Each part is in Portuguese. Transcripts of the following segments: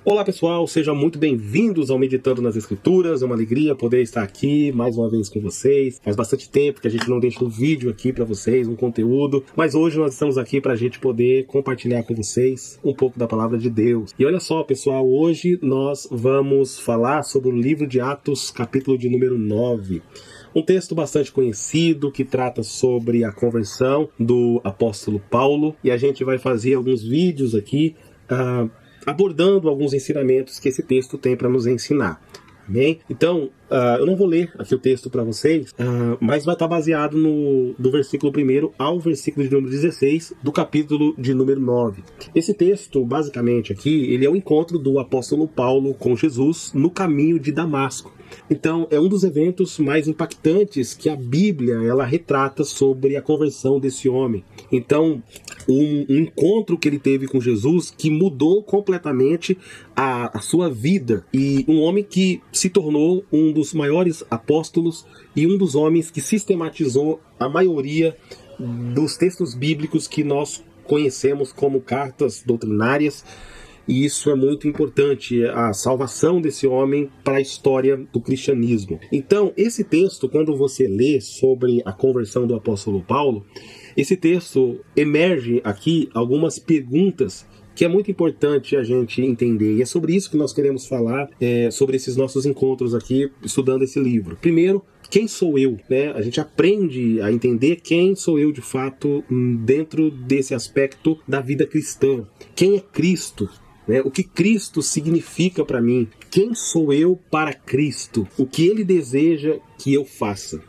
Olá pessoal, sejam muito bem-vindos ao Meditando nas Escrituras. É uma alegria poder estar aqui mais uma vez com vocês. Faz bastante tempo que a gente não deixa um vídeo aqui para vocês, um conteúdo, mas hoje nós estamos aqui para a gente poder compartilhar com vocês um pouco da Palavra de Deus. E olha só pessoal, hoje nós vamos falar sobre o livro de Atos, capítulo de número 9. Um texto bastante conhecido que trata sobre a conversão do apóstolo Paulo, e a gente vai fazer alguns vídeos aqui abordando alguns ensinamentos que esse texto tem para nos ensinar. Amém? Então, eu não vou ler aqui o texto para vocês, mas vai estar baseado do versículo 1 ao versículo de número 16 do capítulo de número 9. Esse texto, basicamente aqui, ele é o encontro do apóstolo Paulo com Jesus no caminho de Damasco. Então, é um dos eventos mais impactantes que a Bíblia ela retrata sobre a conversão desse homem. Então, um encontro que ele teve com Jesus que mudou completamente a sua vida. E um homem que se tornou um dos maiores apóstolos e um dos homens que sistematizou a maioria dos textos bíblicos que nós conhecemos como cartas doutrinárias. E isso é muito importante, a salvação desse homem para a história do cristianismo. Então, esse texto, quando você lê sobre a conversão do apóstolo Paulo, esse texto emerge aqui algumas perguntas que é muito importante a gente entender. E é sobre isso que nós queremos falar, sobre esses nossos encontros aqui, estudando esse livro. Primeiro, quem sou eu? Né? A gente aprende a entender quem sou eu de fato dentro desse aspecto da vida cristã. Quem é Cristo? O que Cristo significa para mim? Quem sou eu para Cristo? O que Ele deseja que eu faça?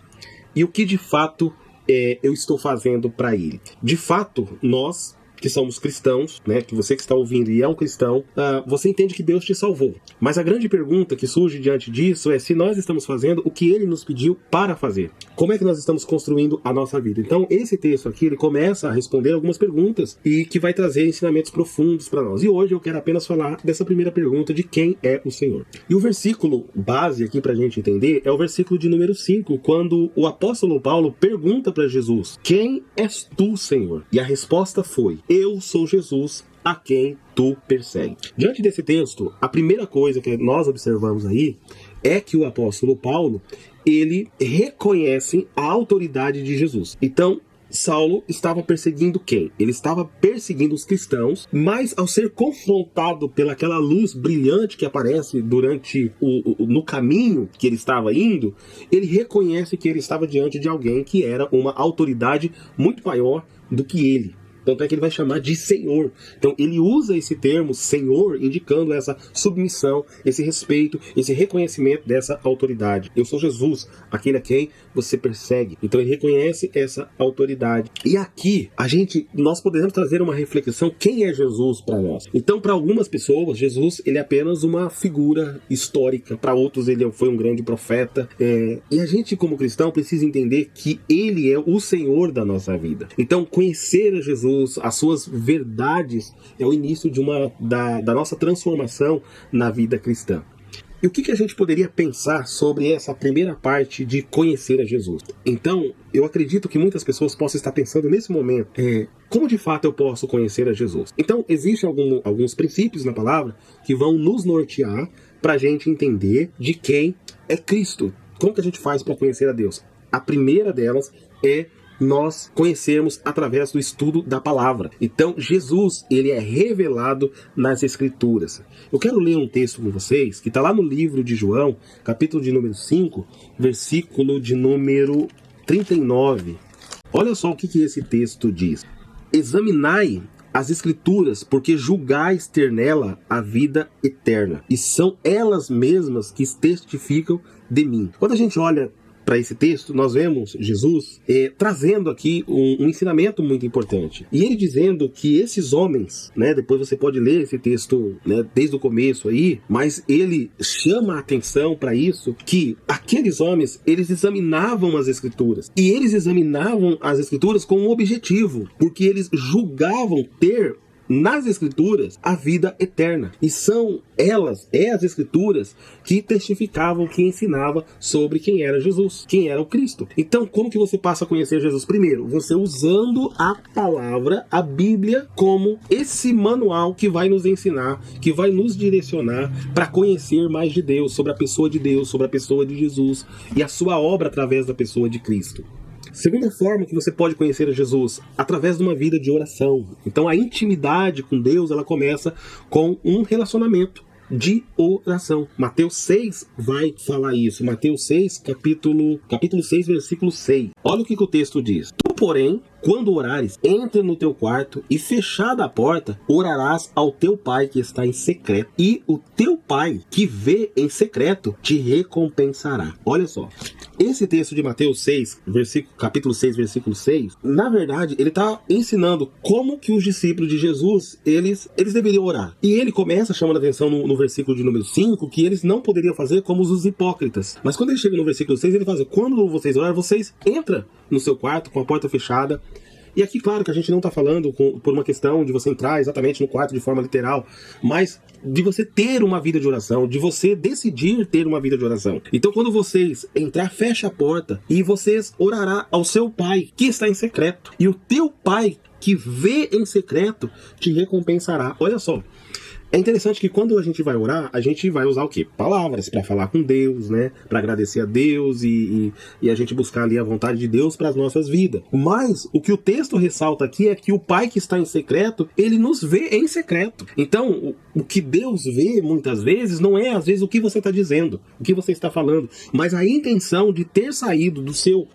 E o que de fato eu estou fazendo para Ele? De fato, nós que somos cristãos, que você que está ouvindo e é um cristão, você entende que Deus te salvou. Mas a grande pergunta que surge diante disso é se nós estamos fazendo o que Ele nos pediu para fazer. Como é que nós estamos construindo a nossa vida? Então, esse texto aqui, ele começa a responder algumas perguntas e que vai trazer ensinamentos profundos para nós. E hoje eu quero apenas falar dessa primeira pergunta de quem é o Senhor. E o versículo base aqui para a gente entender é o versículo de número 5, quando o apóstolo Paulo pergunta para Jesus: quem és tu, Senhor? E a resposta foi: eu sou Jesus a quem tu persegue. Diante desse texto, a primeira coisa que nós observamos aí é que o apóstolo Paulo, ele reconhece a autoridade de Jesus. Então, Saulo estava perseguindo quem? Ele estava perseguindo os cristãos, mas ao ser confrontado pelaquela luz brilhante que aparece no caminho que ele estava indo, ele reconhece que ele estava diante de alguém que era uma autoridade muito maior do que ele. Tanto é que ele vai chamar de Senhor. Então ele usa esse termo Senhor, indicando essa submissão, esse respeito, esse reconhecimento dessa autoridade. Eu sou Jesus, aquele a quem você persegue. Então ele reconhece essa autoridade. E aqui nós podemos trazer uma reflexão: quem é Jesus para nós? Então, para algumas pessoas, Jesus ele é apenas uma figura histórica. Para outros, ele foi um grande profeta. E a gente, como cristão, precisa entender que ele é o Senhor da nossa vida. Então, conhecer a Jesus, as suas verdades, é o início da nossa transformação na vida cristã. E o que a gente poderia pensar sobre essa primeira parte de conhecer a Jesus? Então, eu acredito que muitas pessoas possam estar pensando nesse momento, como de fato eu posso conhecer a Jesus? Então, existem alguns princípios na palavra que vão nos nortear para a gente entender de quem é Cristo. Como que a gente faz para conhecer a Deus? A primeira delas é nós conhecermos através do estudo da palavra. Então, Jesus, ele é revelado nas Escrituras. Eu quero ler um texto com vocês, que está lá no livro de João, capítulo de número 5, versículo de número 39. Olha só o que esse texto diz. Examinai as Escrituras, porque julgais ter nela a vida eterna, e são elas mesmas que testificam de mim. Quando a gente olha para esse texto, nós vemos Jesus trazendo aqui um ensinamento muito importante. E ele dizendo que esses homens, depois você pode ler esse texto desde o começo aí, mas ele chama a atenção para isso, que aqueles homens, eles examinavam as Escrituras. E eles examinavam as Escrituras com um objetivo, porque eles julgavam ter nas Escrituras a vida eterna. E são elas, as Escrituras, que testificavam, que ensinavam sobre quem era Jesus, quem era o Cristo. Então, como que você passa a conhecer Jesus? Primeiro, você usando a palavra, a Bíblia, como esse manual que vai nos ensinar, que vai nos direcionar para conhecer mais de Deus, sobre a pessoa de Deus, sobre a pessoa de Jesus e a sua obra através da pessoa de Cristo. Segunda forma que você pode conhecer a Jesus, através de uma vida de oração. Então a intimidade com Deus, ela começa com um relacionamento de oração. Mateus 6 vai falar isso. Mateus 6, capítulo 6, versículo 6. Olha o que o texto diz. Tu, porém, quando orares, entra no teu quarto e, fechada a porta, orarás ao teu pai que está em secreto. E o teu pai que vê em secreto te recompensará. Olha só. Esse texto de Mateus 6, capítulo 6, versículo 6, na verdade, ele está ensinando como que os discípulos de Jesus, eles deveriam orar. E ele começa chamando a atenção no versículo de número 5, que eles não poderiam fazer como os hipócritas. Mas quando ele chega no versículo 6, ele fala: quando vocês orarem, vocês entram no seu quarto com a porta fechada. E aqui, claro que a gente não está falando por uma questão de você entrar exatamente no quarto de forma literal, mas de você ter uma vida de oração, de você decidir ter uma vida de oração. Então, quando vocês entrar, fecha a porta e vocês orará ao seu pai que está em secreto. E o teu pai que vê em secreto te recompensará. Olha só. É interessante que quando a gente vai orar, a gente vai usar o quê? Palavras para falar com Deus, né? Para agradecer a Deus e a gente buscar ali a vontade de Deus para as nossas vidas. Mas o que o texto ressalta aqui é que o Pai que está em secreto, ele nos vê em secreto. Então, o que Deus vê muitas vezes não é às vezes o que você está dizendo, o que você está falando, mas a intenção de ter saído do seu,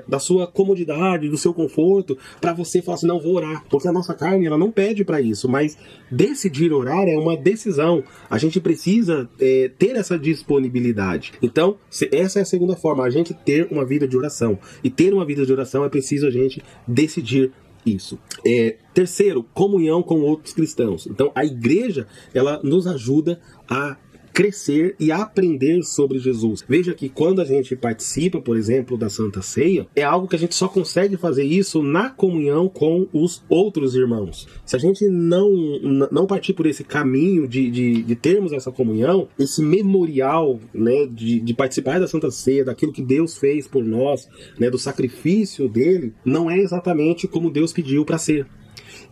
da sua comodidade, do seu conforto, para você falar assim: não, vou orar. Porque a nossa carne, ela não pede para isso, mas decidir orar é uma decisão. A gente precisa ter essa disponibilidade. Então, essa é a segunda forma, a gente ter uma vida de oração. E ter uma vida de oração é preciso a gente decidir isso. Terceiro, comunhão com outros cristãos. Então, a igreja, ela nos ajuda a crescer e aprender sobre Jesus. Veja que quando a gente participa, por exemplo, da Santa Ceia, é algo que a gente só consegue fazer isso na comunhão com os outros irmãos. Se a gente não partir por esse caminho de termos essa comunhão, esse memorial, né, de participar da Santa Ceia, daquilo que Deus fez por nós, né, do sacrifício dele, não é exatamente como Deus pediu para ser.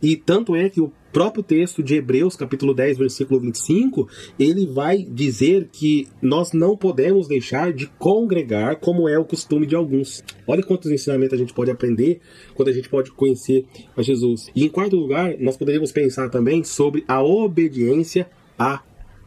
E tanto é que o próprio texto de Hebreus, capítulo 10, versículo 25, ele vai dizer que nós não podemos deixar de congregar como é o costume de alguns. Olha quantos ensinamentos a gente pode aprender quando a gente pode conhecer a Jesus. E em quarto lugar, nós poderíamos pensar também sobre a obediência à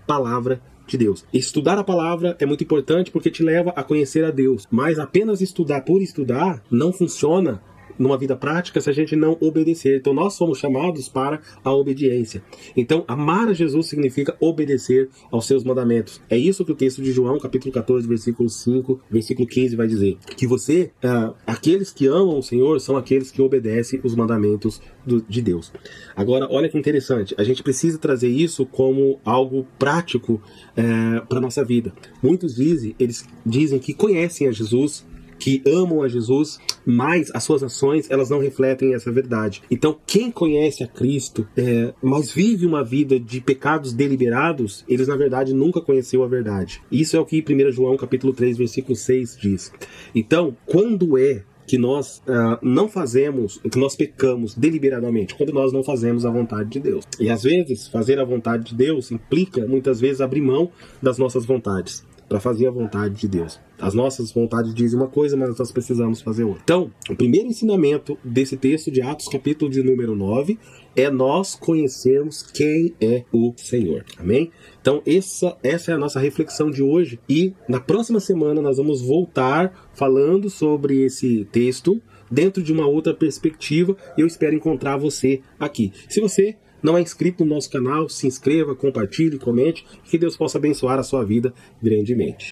palavra de Deus. Estudar a palavra é muito importante porque te leva a conhecer a Deus. Mas apenas estudar por estudar não funciona numa vida prática se a gente não obedecer. Então nós somos chamados para a obediência. Então amar a Jesus significa obedecer aos seus mandamentos. É isso que o texto de João, capítulo 14, versículo 5, versículo 15 vai dizer. Que aqueles que amam o Senhor são aqueles que obedecem os mandamentos de Deus. Agora, olha que interessante. A gente precisa trazer isso como algo prático para a nossa vida. Muitos eles dizem que conhecem a Jesus, que amam a Jesus, mas as suas ações, elas não refletem essa verdade. Então, quem conhece a Cristo, mas vive uma vida de pecados deliberados, eles, na verdade, nunca conheceu a verdade. Isso é o que 1 João, capítulo 3, versículo 6 diz. Então, quando que nós não fazemos, que nós pecamos deliberadamente, quando nós não fazemos a vontade de Deus. E, às vezes, fazer a vontade de Deus implica, muitas vezes, abrir mão das nossas vontades para fazer a vontade de Deus. As nossas vontades dizem uma coisa, mas nós precisamos fazer outra. Então, o primeiro ensinamento desse texto de Atos, capítulo de número 9, é nós conhecermos quem é o Senhor. Amém? Então, essa é a nossa reflexão de hoje. E na próxima semana nós vamos voltar falando sobre esse texto dentro de uma outra perspectiva. E eu espero encontrar você aqui. Se você não é inscrito no nosso canal, se inscreva, compartilhe, comente, que Deus possa abençoar a sua vida grandemente.